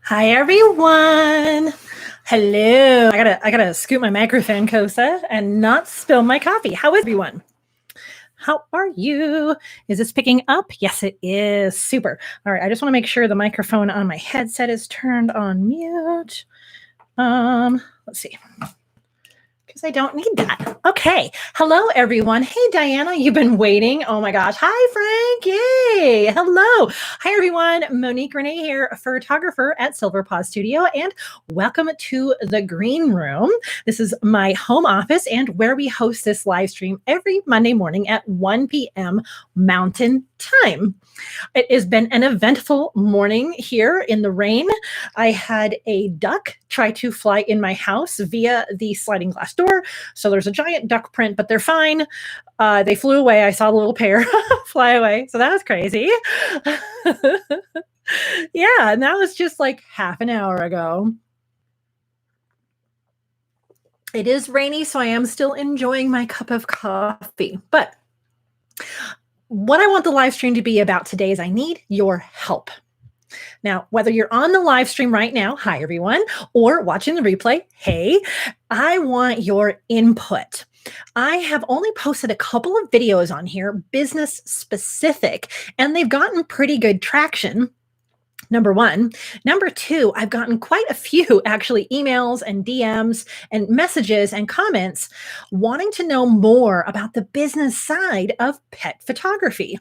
Hi everyone. Hello. I gotta scoot my microphone closer and not spill my coffee. How is everyone? How are you? Is this picking up? Yes, it is. Super. All right. I just want to make sure the microphone on my headset is turned on mute. Let's see. Because I don't need that. Okay. Hello, everyone. Hey, Diana, you've been waiting. Oh my gosh. Hi, Frank. Yay. Hello. Hi, everyone. Monique Renee here, photographer at Silver Paw Studio, and welcome to the Green Room. This is my home office and where we host this live stream every Monday morning at 1 p.m. Mountain Time. It has been an eventful morning here in the rain. I had a duck try to fly in my house via the sliding glass door. So there's a giant duck print, but they're fine. They flew away. I saw the little pair fly away. So that was crazy. Yeah, and that was just like half an hour ago. It is rainy, so I am still enjoying my cup of coffee. But what I want the live stream to be about today is I need your help. Now, whether you're on the live stream right now, hi everyone, or watching the replay, hey, I want your input. I have only posted a couple of videos on here, business specific, and they've gotten pretty good traction. Number one. Number two, I've gotten quite a few actually emails and DMs and messages and comments wanting to know more about the business side of pet photography.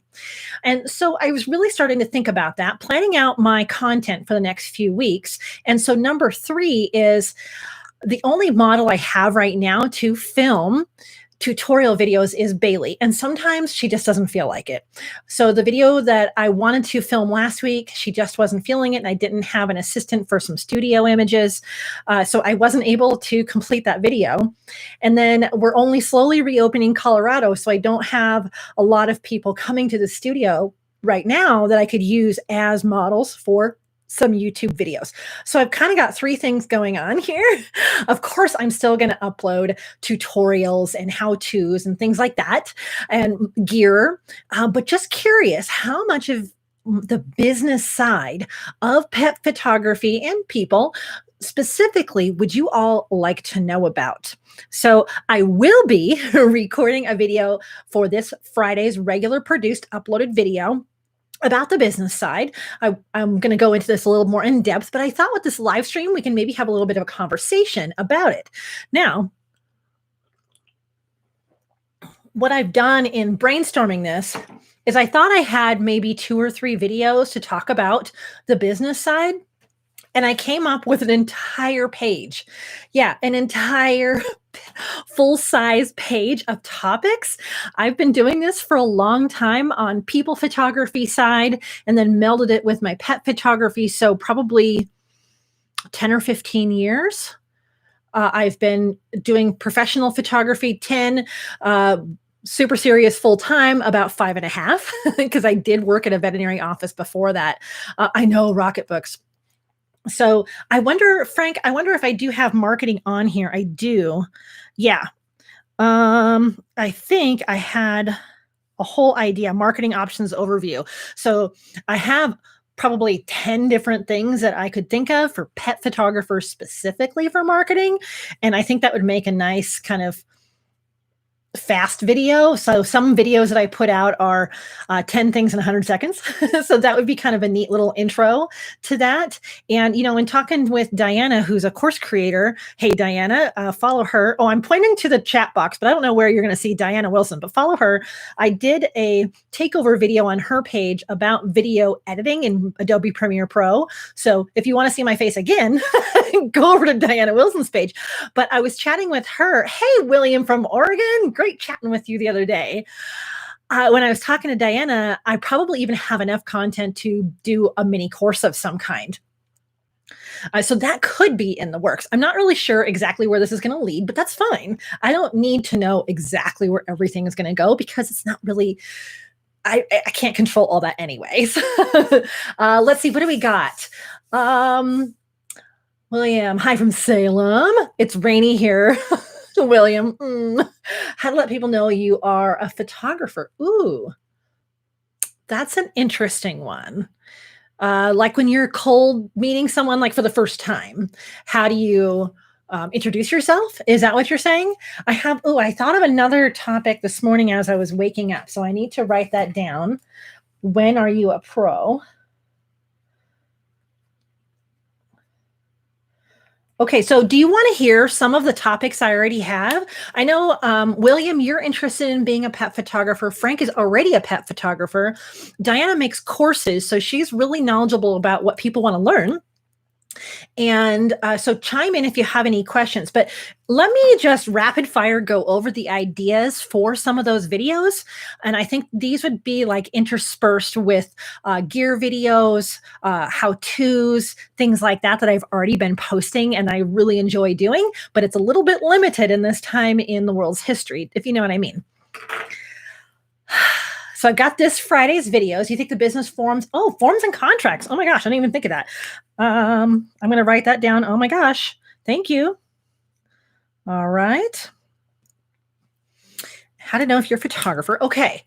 And so I was really starting to think about that, planning out my content for the next few weeks. And so number three is the only model I have right now to film tutorial videos is Bailey, and sometimes she just doesn't feel like it. So the video that I wanted to film last week, she just wasn't feeling it, and I didn't have an assistant for some studio images, so I wasn't able to complete that video. And then we're only slowly reopening Colorado, so I don't have a lot of people coming to the studio right now that I could use as models for some YouTube videos. So I've kind of got three things going on here. Of course, I'm still going to upload tutorials and how-tos and things like that and gear, but just curious how much of the business side of pet photography and people specifically would you all like to know about? So I will be recording a video for this Friday's regular produced uploaded video about the business side. I'm going to go into this a little more in depth, but I thought with this live stream, we can maybe have a little bit of a conversation about it. Now, what I've done in brainstorming this is I thought I had maybe 2 or 3 videos to talk about the business side. And I came up with an entire page. Yeah, an entire full-size page of topics. I've been doing this for a long time on people photography side and then melded it with my pet photography. So probably 10 or 15 years. I've been doing professional photography 10, super serious full time about 5.5 because I did work at a veterinary office before that. I know Rocketbooks. So I wonder, Frank, I wonder if I do have marketing on here. I do. Yeah. I think I had a whole idea, marketing options overview. So I have probably 10 different things that I could think of for pet photographers specifically for marketing. And I think that would make a nice kind of fast video. So some videos that I put out are 10 things in 100 seconds. So that would be kind of a neat little intro to that. And, you know, in talking with Diana, who's a course creator, hey, Diana, follow her. Oh, I'm pointing to the chat box, but I don't know where you're going to see Diana Wilson, but follow her. I did a takeover video on her page about video editing in Adobe Premiere Pro. So if you want to see my face again, go over to Diana Wilson's page. But I was chatting with her. Hey, William from Oregon. Great chatting with you the other day. When I was talking to Diana, I probably even have enough content to do a mini course of some kind. So that could be in the works. I'm not really sure exactly where this is going to lead, but that's fine. I don't need to know exactly where everything is going to go because it's not really, I can't control all that anyways. Let's see, what do we got? William, hi from Salem. It's rainy here. William, how to let people know you are a photographer. Ooh, that's an interesting one. Like when you're cold meeting someone like for the first time, how do you introduce yourself? Is that what you're saying? I thought of another topic this morning as I was waking up. So I need to write that down. When are you a pro? Okay, so do you want to hear some of the topics I already have? I know, William, you're interested in being a pet photographer. Frank is already a pet photographer. Diana makes courses, so she's really knowledgeable about what people want to learn. And so chime in if you have any questions. But let me just rapid fire go over the ideas for some of those videos. And I think these would be like interspersed with gear videos, how-tos, things like that that I've already been posting and I really enjoy doing. But it's a little bit limited in this time in the world's history, if you know what I mean. So I got this Friday's videos. You think the business forms? Oh, forms and contracts. Oh my gosh, I didn't even think of that. I'm going to write that down. Oh my gosh. Thank you. All right. How to know if you're a photographer. Okay.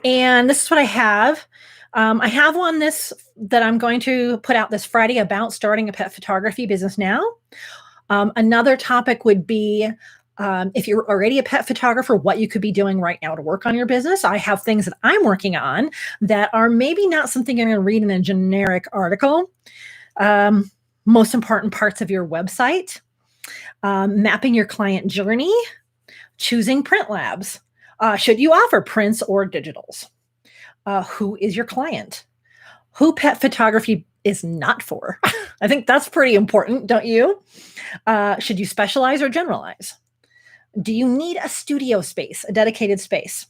And this is what I have. I have one that I'm going to put out this Friday about starting a pet photography business now. Another topic would be if you're already a pet photographer, what you could be doing right now to work on your business. I have things that I'm working on that are maybe not something you're going to read in a generic article. Most important parts of your website, mapping your client journey, choosing print labs. Should you offer prints or digitals? Who is your client? Who pet photography is not for? I think that's pretty important, don't you? Should you specialize or generalize? Do you need a studio space, a dedicated space?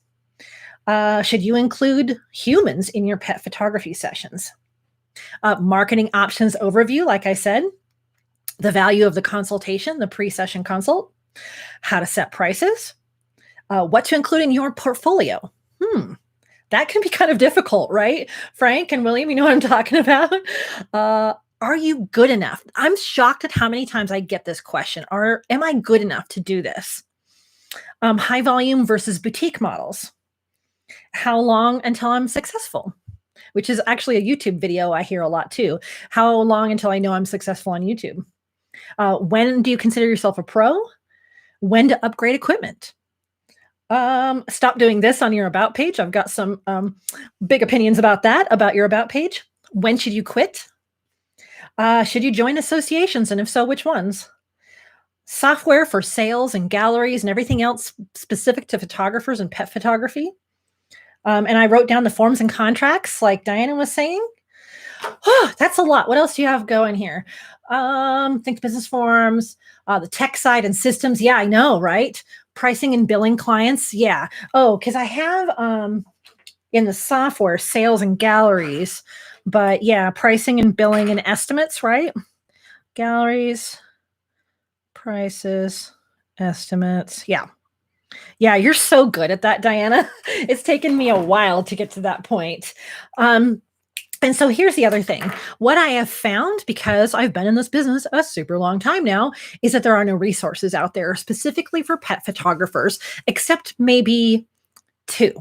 Should you include humans in your pet photography sessions? Marketing options overview, like I said, the value of the consultation, the pre-session consult, how to set prices, what to include in your portfolio. That can be kind of difficult, right? Frank and William, you know what I'm talking about? Are you good enough? I'm shocked at how many times I get this question. Am I good enough to do this? High volume versus boutique models. How long until I'm successful? Which is actually a YouTube video I hear a lot too. How long until I know I'm successful on YouTube? When do you consider yourself a pro? When to upgrade equipment? Stop doing this on your about page. I've got some big opinions about that, about your about page. When should you quit? Should you join associations? And if so, which ones? Software for sales and galleries and everything else specific to photographers and pet photography. And I wrote down the forms and contracts like Diana was saying. Oh, that's a lot. What else do you have going here? Think business forms, the tech side and systems. Yeah, I know, right? Pricing and billing clients. Yeah. Oh, because I have in the software sales and galleries, but yeah, pricing and billing and estimates, right? Galleries, prices, estimates. Yeah. Yeah, you're so good at that, Diana. It's taken me a while to get to that point. And so here's the other thing. What I have found, because I've been in this business a super long time now, is that there are no resources out there specifically for pet photographers, except maybe 2.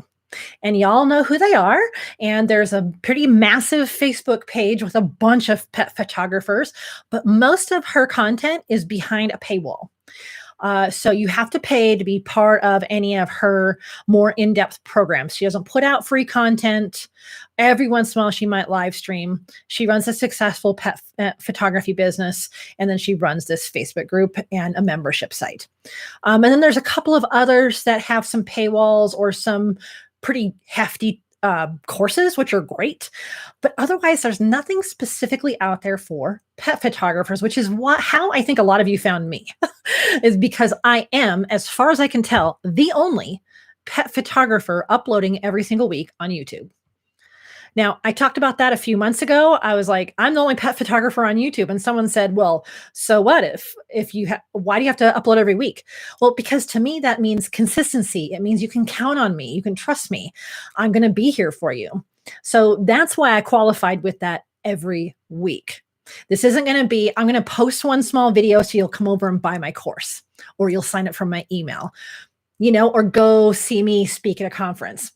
And y'all know who they are. And there's a pretty massive Facebook page with a bunch of pet photographers, but most of her content is behind a paywall. So you have to pay to be part of any of her more in-depth programs. She doesn't put out free content. Every once in a while, she might live stream. She runs a successful pet photography business, and then she runs this Facebook group and a membership site. And then there's a couple of others that have some paywalls or some pretty hefty courses, which are great. But otherwise, there's nothing specifically out there for pet photographers, which is how I think a lot of you found me, is because I am, as far as I can tell, the only pet photographer uploading every single week on YouTube. Now, I talked about that a few months ago. I was like, I'm the only pet photographer on YouTube. And someone said, well, so what if you why do you have to upload every week? Well, because to me, that means consistency. It means you can count on me. You can trust me. I'm going to be here for you. So that's why I qualified with that every week. This isn't going to be, I'm going to post one small video so you'll come over and buy my course, or you'll sign up for my email, or go see me speak at a conference.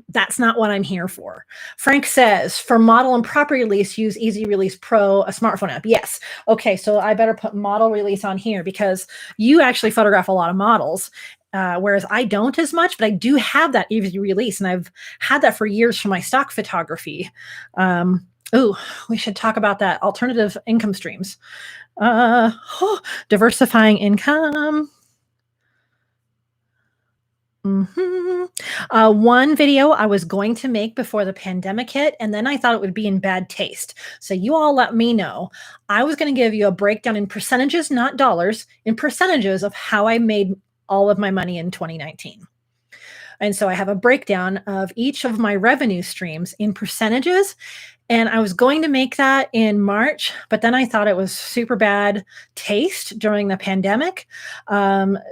That's not what I'm here for. Frank says, for model and property release, use Easy Release Pro, a smartphone app. Yes. Okay, so I better put model release on here because you actually photograph a lot of models, whereas I don't as much, but I do have that Easy Release, and I've had that for years for my stock photography. Oh, we should talk about that. Alternative income streams. Diversifying income. One video I was going to make before the pandemic hit, and then I thought it would be in bad taste. So you all let me know. I was going to give you a breakdown in percentages, not dollars, in percentages of how I made all of my money in 2019. And so I have a breakdown of each of my revenue streams in percentages. And I was going to make that in March, but then I thought it was super bad taste during the pandemic.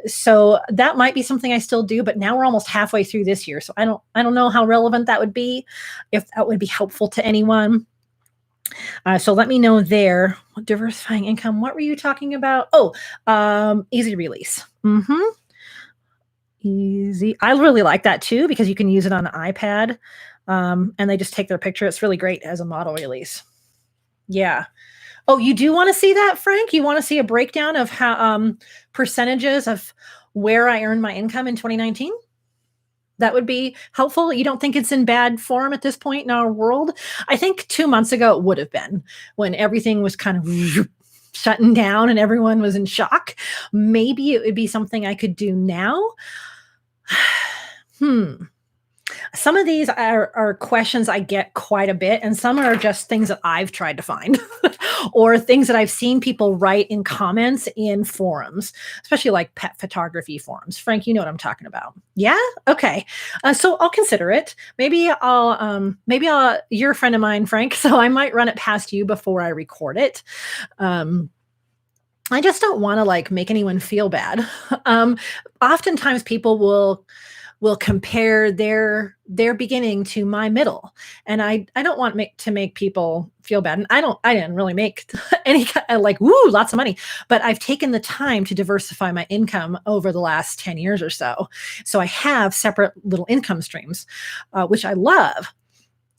So that might be something I still do, but now we're almost halfway through this year. So I don't know how relevant that would be, if that would be helpful to anyone. So let me know there. Diversifying income. What were you talking about? Oh, easy release. Easy. I really like that too, because you can use it on the iPad, and they just take their picture. It's really great as a model release. Yeah. Oh, you do want to see that, Frank? You want to see a breakdown of how percentages of where I earned my income in 2019? That would be helpful. You don't think it's in bad form at this point in our world? I think 2 months ago it would have been, when everything was kind of shutting down and everyone was in shock. Maybe it would be something I could do now. Some of these are questions I get quite a bit, and some are just things that I've tried to find or things that I've seen people write in comments in forums, especially like pet photography forums. Frank, you know what I'm talking about. Yeah? Okay. So I'll consider it. Maybe you're a friend of mine, Frank, so I might run it past you before I record it. I just don't want to like make anyone feel bad. Oftentimes people will compare their beginning to my middle, and I don't want to make people feel bad. And I didn't really make any like lots of money, but I've taken the time to diversify my income over the last 10 years or so. So I have separate little income streams, which I love.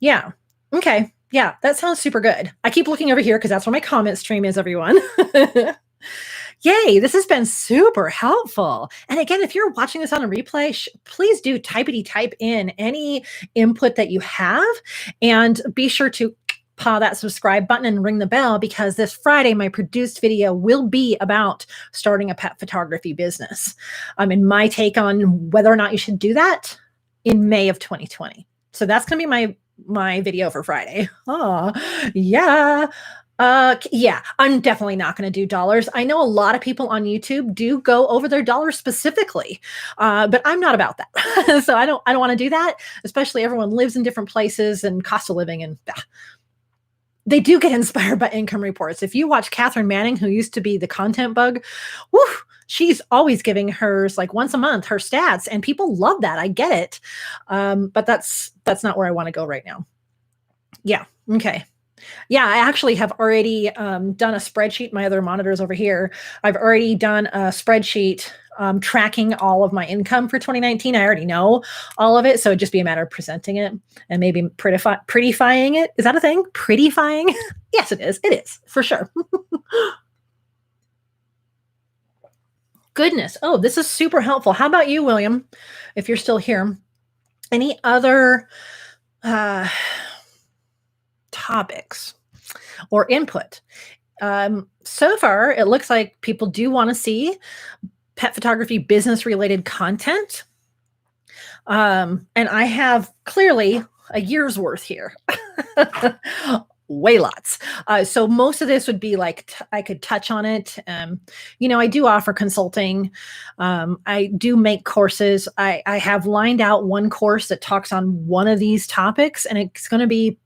Yeah. Okay. Yeah, that sounds super good. I keep looking over here because that's where my comment stream is, everyone. Yay, this has been super helpful. And again, if you're watching this on a replay, please do type in any input that you have, and be sure to paw that subscribe button and ring the bell, because this Friday, my produced video will be about starting a pet photography business. And my take on whether or not you should do that in May of 2020. So that's going to be my video for Friday. Oh, yeah. Yeah, I'm definitely not going to do dollars. I know a lot of people on YouTube do go over their dollars specifically, but I'm not about that. So I don't want to do that, especially everyone lives in different places and cost of living, and they do get inspired by income reports. If you watch Catherine Manning, who used to be the content bug, she's always giving hers like once a month, her stats, and people love that. I get it. But that's not where I want to go right now. Yeah. Okay. Yeah, I actually have already done a spreadsheet. My other monitors over here. I've already done a spreadsheet tracking all of my income for 2019. I already know all of it, so it'd just be a matter of presenting it and maybe prettifying it. Is that a thing? Prettifying? Yes, it is. It is, for sure. Goodness. Oh, this is super helpful. How about you, William, if you're still here? Any other topics or input? So far, it looks like people do want to see pet photography business related content. And I have clearly a year's worth here. Way lots. So most of this would be like, I could touch on it. I do offer consulting. I do make courses. I have lined out one course that talks on one of these topics, and it's going to be,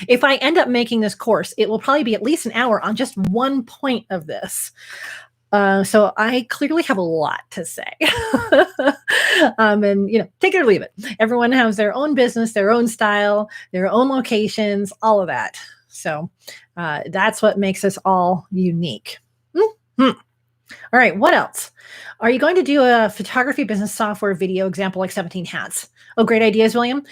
if I end up making this course, it will probably be at least an hour on just one point of this. So I clearly have a lot to say. And take it or leave it. Everyone has their own business, their own style, their own locations, all of that. So that's what makes us all unique. Mm-hmm. All right, what else? Are you going to do a photography business software video example like 17 hats? Oh, great ideas, William.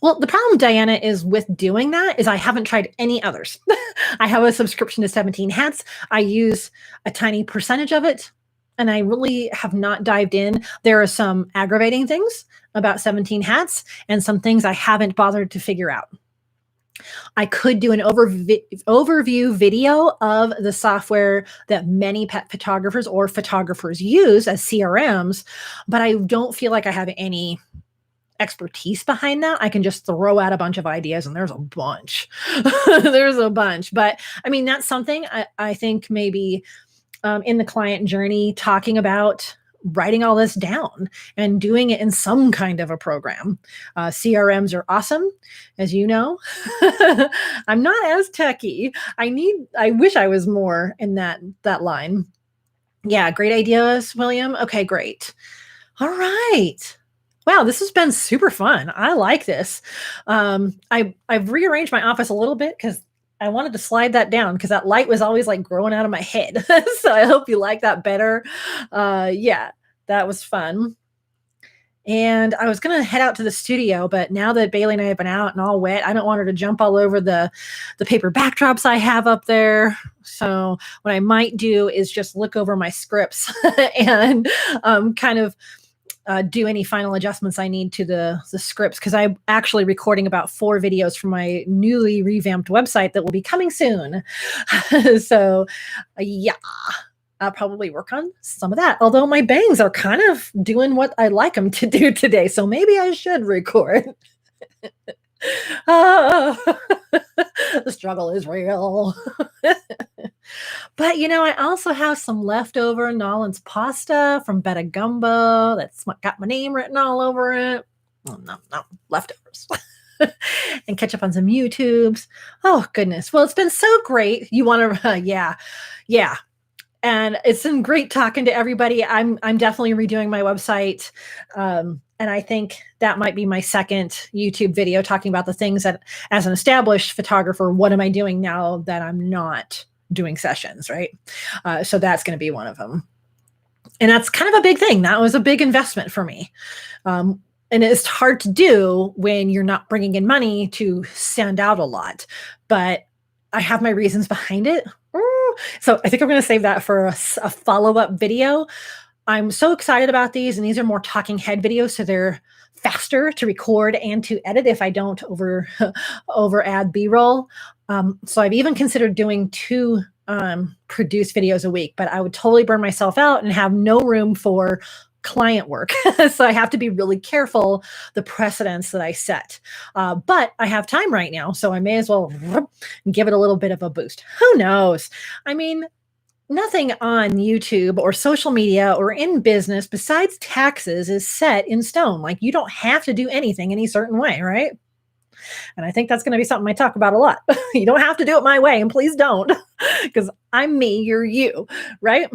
Well, the problem, Diana, is with doing that is I haven't tried any others. I have a subscription to 17 hats. I use a tiny percentage of it, and I really have not dived in. There are some aggravating things about 17 hats and some things I haven't bothered to figure out. I could do an overview video of the software that many pet photographers or photographers use as CRMs, but I don't feel like I have any expertise behind that. I can just throw out a bunch of ideas, and there's a bunch. There's a bunch. But I mean, that's something I think maybe in the client journey, talking about writing all this down and doing it in some kind of a program. CRMs are awesome, as you know. I'm not as techy. I wish I was more in that line. Yeah, great ideas, William. Okay, great. All right. Wow, this has been super fun. I like this. I've rearranged my office a little bit because I wanted to slide that down because that light was always like growing out of my head. So I hope you like that better. Yeah, that was fun. And I was gonna head out to the studio, but now that Bailey and I have been out and all wet, I don't want her to jump all over the paper backdrops I have up there. So what I might do is just look over my scripts and kind of do any final adjustments I need to the scripts, because I'm actually recording about 4 videos for my newly revamped website that will be coming soon. So yeah, I'll probably work on some of that. Although my bangs are kind of doing what I like them to do today. So maybe I should record. Ah, the struggle is real. But I also have some leftover Nolan's pasta from Betta Gumbo that's got my name written all over it. Oh, no, leftovers. And catch up on some YouTubes. Oh goodness. Well, it's been so great. You want to, yeah. And it's been great talking to everybody. I'm definitely redoing my website. And I think that might be my second YouTube video talking about the things that, as an established photographer, what am I doing now that I'm not doing sessions, right? So that's going to be one of them. And that's kind of a big thing. That was a big investment for me. And it's hard to do when you're not bringing in money to send out a lot. But I have my reasons behind it. So I think I'm going to save that for a follow-up video. I'm so excited about these, and these are more talking head videos, so they're faster to record and to edit if I don't over add B-roll. So I've even considered doing 2 produced videos a week, but I would totally burn myself out and have no room for client work. So I have to be really careful the precedents that I set. But I have time right now, so I may as well give it a little bit of a boost. Who knows? I mean, nothing on YouTube or social media or in business besides taxes is set in stone. Like, you don't have to do anything any certain way, right? And I think that's going to be something I talk about a lot. You don't have to do it my way, and please don't, because I'm me, you're you, right?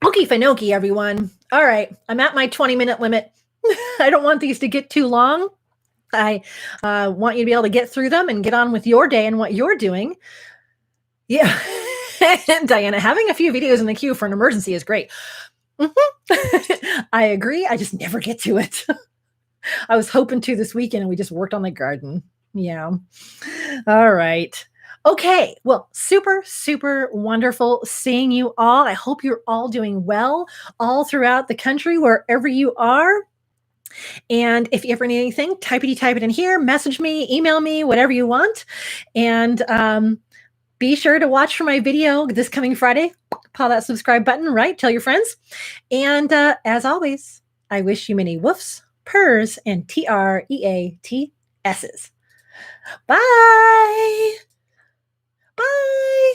Okie finoki, everyone. All right, I'm at my 20-minute limit. I don't want these to get too long. I want you to be able to get through them and get on with your day and what you're doing. Yeah. Diana, having a few videos in the queue for an emergency is great. I agree. I just never get to it. I was hoping to this weekend, and we just worked on the garden. Yeah. All right. Okay. Well, super, super wonderful seeing you all. I hope you're all doing well all throughout the country, wherever you are. And if you ever need anything, type it in here, message me, email me, whatever you want. And be sure to watch for my video this coming Friday. Paw that subscribe button, right? Tell your friends. And as always, I wish you many woofs, purrs, and TREATSs. Bye. Bye.